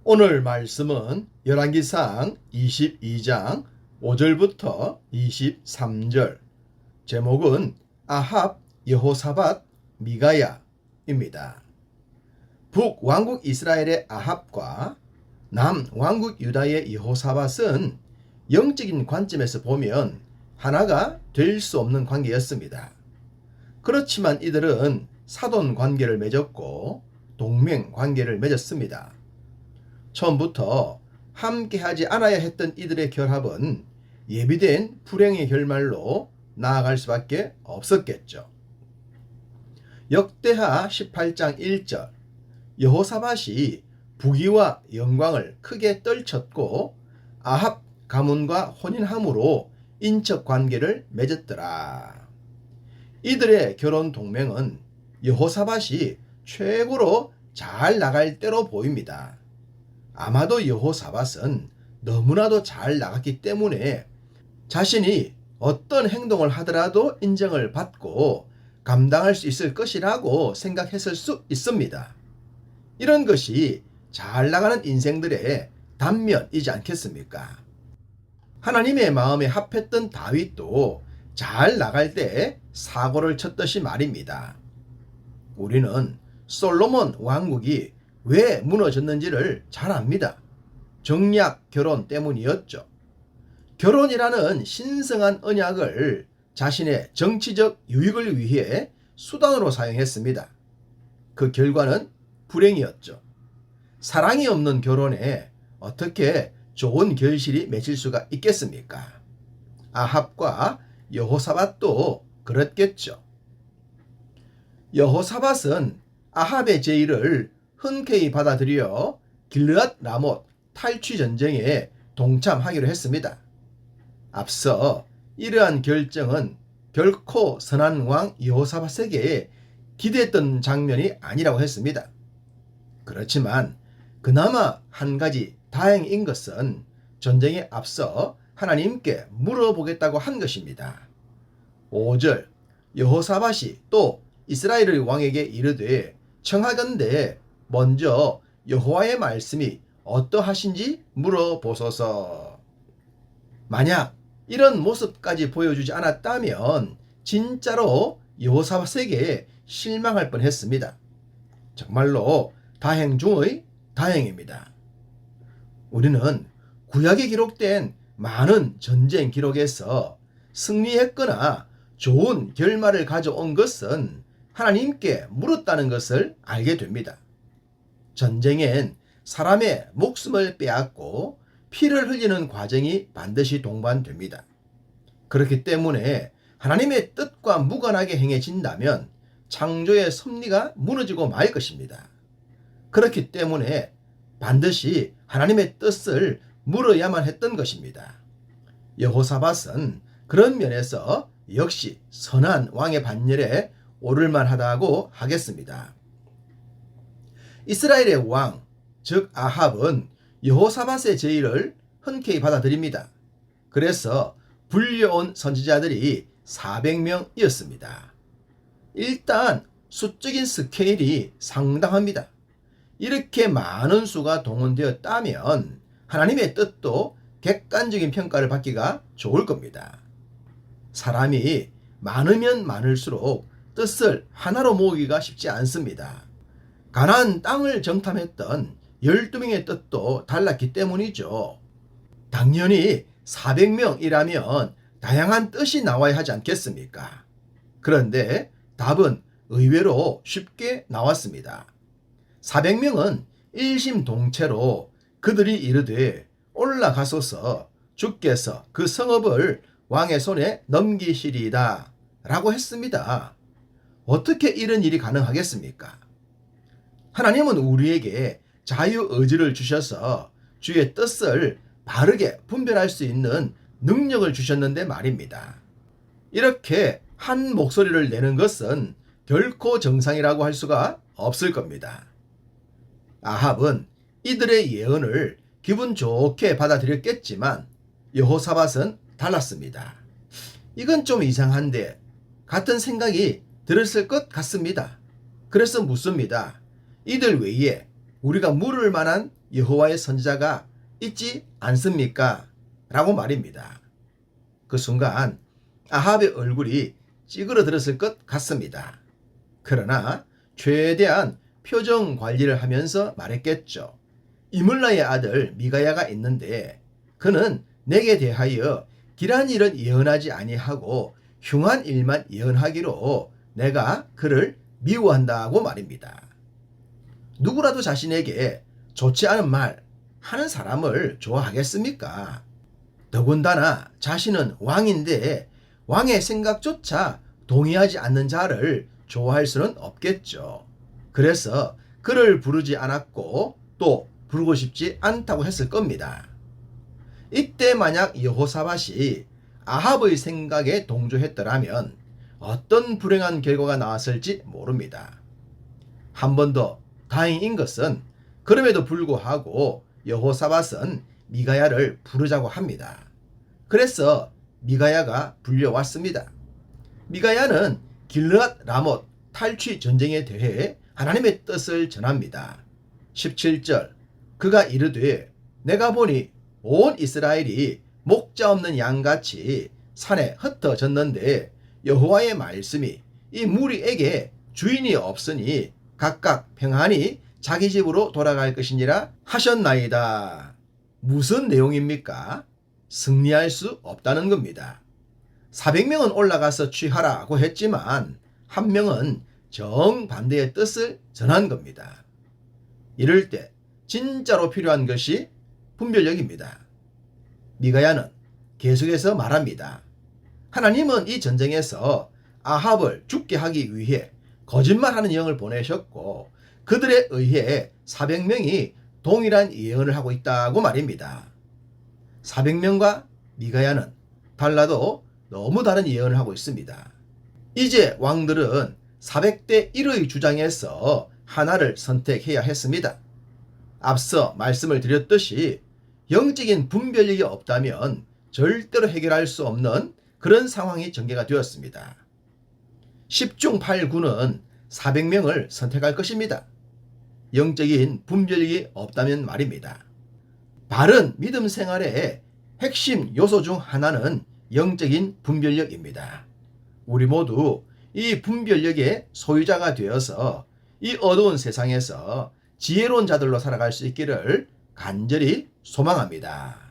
오늘 말씀은 열왕기상 22장 5절부터 23절, 제목은 아합, 여호사밧, 미가야입니다. 북왕국 이스라엘의 아합과 남왕국 유다의 여호사밧은 영적인 관점에서 보면 하나가 될 수 없는 관계였습니다. 그렇지만 이들은 사돈 관계를 맺었고 동맹 관계를 맺었습니다. 처음부터 함께하지 않아야 했던 이들의 결합은 예비된 불행의 결말로 나아갈 수밖에 없었겠죠. 역대하 18장 1절, 여호사밧이 부귀와 영광을 크게 떨쳤고 아합 가문과 혼인함으로 인척 관계를 맺었더라. 이들의 결혼 동맹은 여호사밧이 최고로 잘 나갈 때로 보입니다. 아마도 여호사밧은 너무나도 잘 나갔기 때문에 자신이 어떤 행동을 하더라도 인정을 받고 감당할 수 있을 것이라고 생각했을 수 있습니다. 이런 것이 잘 나가는 인생들의 단면이지 않겠습니까? 하나님의 마음에 합했던 다윗도 잘 나갈 때 사고를 쳤듯이 말입니다. 우리는 솔로몬 왕국이 왜 무너졌는지를 잘 압니다. 정략 결혼 때문이었죠. 결혼이라는 신성한 언약을 자신의 정치적 유익을 위해 수단으로 사용했습니다. 그 결과는 불행이었죠. 사랑이 없는 결혼에 어떻게 좋은 결실이 맺힐 수가 있겠습니까? 아합과 여호사밧도 그랬겠죠. 여호사밧은 아합의 제의를 흔쾌히 받아들여 길르앗 라못 탈취 전쟁에 동참하기로 했습니다. 앞서 이러한 결정은 결코 선한 왕 여호사밧에게 기대했던 장면이 아니라고 했습니다. 그렇지만 그나마 한 가지 다행인 것은 전쟁에 앞서 하나님께 물어보겠다고 한 것입니다. 5절, 여호사밧이 또 이스라엘 왕에게 이르되 청하건대 먼저 여호와의 말씀이 어떠하신지 물어보소서. 만약 이런 모습까지 보여주지 않았다면 진짜로 여호사밧에게 실망할 뻔했습니다. 정말로 다행 중의 다행입니다. 우리는 구약에 기록된 많은 전쟁 기록에서 승리했거나 좋은 결말을 가져온 것은 하나님께 물었다는 것을 알게 됩니다. 전쟁엔 사람의 목숨을 빼앗고 피를 흘리는 과정이 반드시 동반됩니다. 그렇기 때문에 하나님의 뜻과 무관하게 행해진다면 창조의 섭리가 무너지고 말 것입니다. 그렇기 때문에 반드시 하나님의 뜻을 물어야만 했던 것입니다. 여호사밧은 그런 면에서 역시 선한 왕의 반열에 오를만하다고 하겠습니다. 이스라엘의 왕, 즉 아합은 여호사밧의 제의를 흔쾌히 받아들입니다. 그래서 불려온 선지자들이 400명이었습니다. 일단 수적인 스케일이 상당합니다. 이렇게 많은 수가 동원되었다면 하나님의 뜻도 객관적인 평가를 받기가 좋을 겁니다. 사람이 많으면 많을수록 뜻을 하나로 모으기가 쉽지 않습니다. 가나안 땅을 정탐했던 12명의 뜻도 달랐기 때문이죠. 당연히 400명이라면 다양한 뜻이 나와야 하지 않겠습니까? 그런데 답은 의외로 쉽게 나왔습니다. 400명은 일심동체로 그들이 이르되 올라가소서 주께서 그 성읍을 왕의 손에 넘기시리이다 라고 했습니다. 어떻게 이런 일이 가능하겠습니까? 하나님은 우리에게 자유의지를 주셔서 주의 뜻을 바르게 분별할 수 있는 능력을 주셨는데 말입니다. 이렇게 한 목소리를 내는 것은 결코 정상이라고 할 수가 없을 겁니다. 아합은 이들의 예언을 기분 좋게 받아들였겠지만 여호사밧은 달랐습니다. 이건 좀 이상한데 같은 생각이 들었을 것 같습니다. 그래서 묻습니다. 이들 외에 우리가 물을 만한 여호와의 선지자가 있지 않습니까? 라고 말입니다. 그 순간 아합의 얼굴이 찌그러들었을 것 같습니다. 그러나 최대한 표정 관리를 하면서 말했겠죠. 이물라의 아들 미가야가 있는데 그는 내게 대하여 길한 일은 예언하지 아니하고 흉한 일만 예언하기로 내가 그를 미워한다고 말입니다. 누구라도 자신에게 좋지 않은 말 하는 사람을 좋아하겠습니까? 더군다나 자신은 왕인데 왕의 생각조차 동의하지 않는 자를 좋아할 수는 없겠죠. 그래서 그를 부르지 않았고 또 부르고 싶지 않다고 했을 겁니다. 이때 만약 여호사밧이 아합의 생각에 동조했더라면 어떤 불행한 결과가 나왔을지 모릅니다. 한 번 더 다행인 것은 그럼에도 불구하고 여호사밧은 미가야를 부르자고 합니다. 그래서 미가야가 불려왔습니다. 미가야는 길르앗 라못 탈취 전쟁에 대해 하나님의 뜻을 전합니다. 17절 그가 이르되 내가 보니 온 이스라엘이 목자 없는 양같이 산에 흩어졌는데 여호와의 말씀이 이 무리에게 주인이 없으니 각각 평안히 자기 집으로 돌아갈 것이니라 하셨나이다. 무슨 내용입니까? 승리할 수 없다는 겁니다. 400명은 올라가서 취하라고 했지만 한 명은 정반대의 뜻을 전한 겁니다. 이럴 때 진짜로 필요한 것이 분별력입니다. 미가야는 계속해서 말합니다. 하나님은 이 전쟁에서 아합을 죽게 하기 위해 거짓말하는 영을 보내셨고 그들에 의해 400명이 동일한 예언을 하고 있다고 말입니다. 400명과 미가야는 달라도 너무 다른 예언을 하고 있습니다. 이제 왕들은 400대 1의 주장에서 하나를 선택해야 했습니다. 앞서 말씀을 드렸듯이 영적인 분별력이 없다면 절대로 해결할 수 없는 그런 상황이 전개가 되었습니다. 10중 8구는 400명을 선택할 것입니다. 영적인 분별력이 없다면 말입니다. 바른 믿음 생활의 핵심 요소 중 하나는 영적인 분별력입니다. 우리 모두 이 분별력의 소유자가 되어서 이 어두운 세상에서 지혜로운 자들로 살아갈 수 있기를 간절히 소망합니다.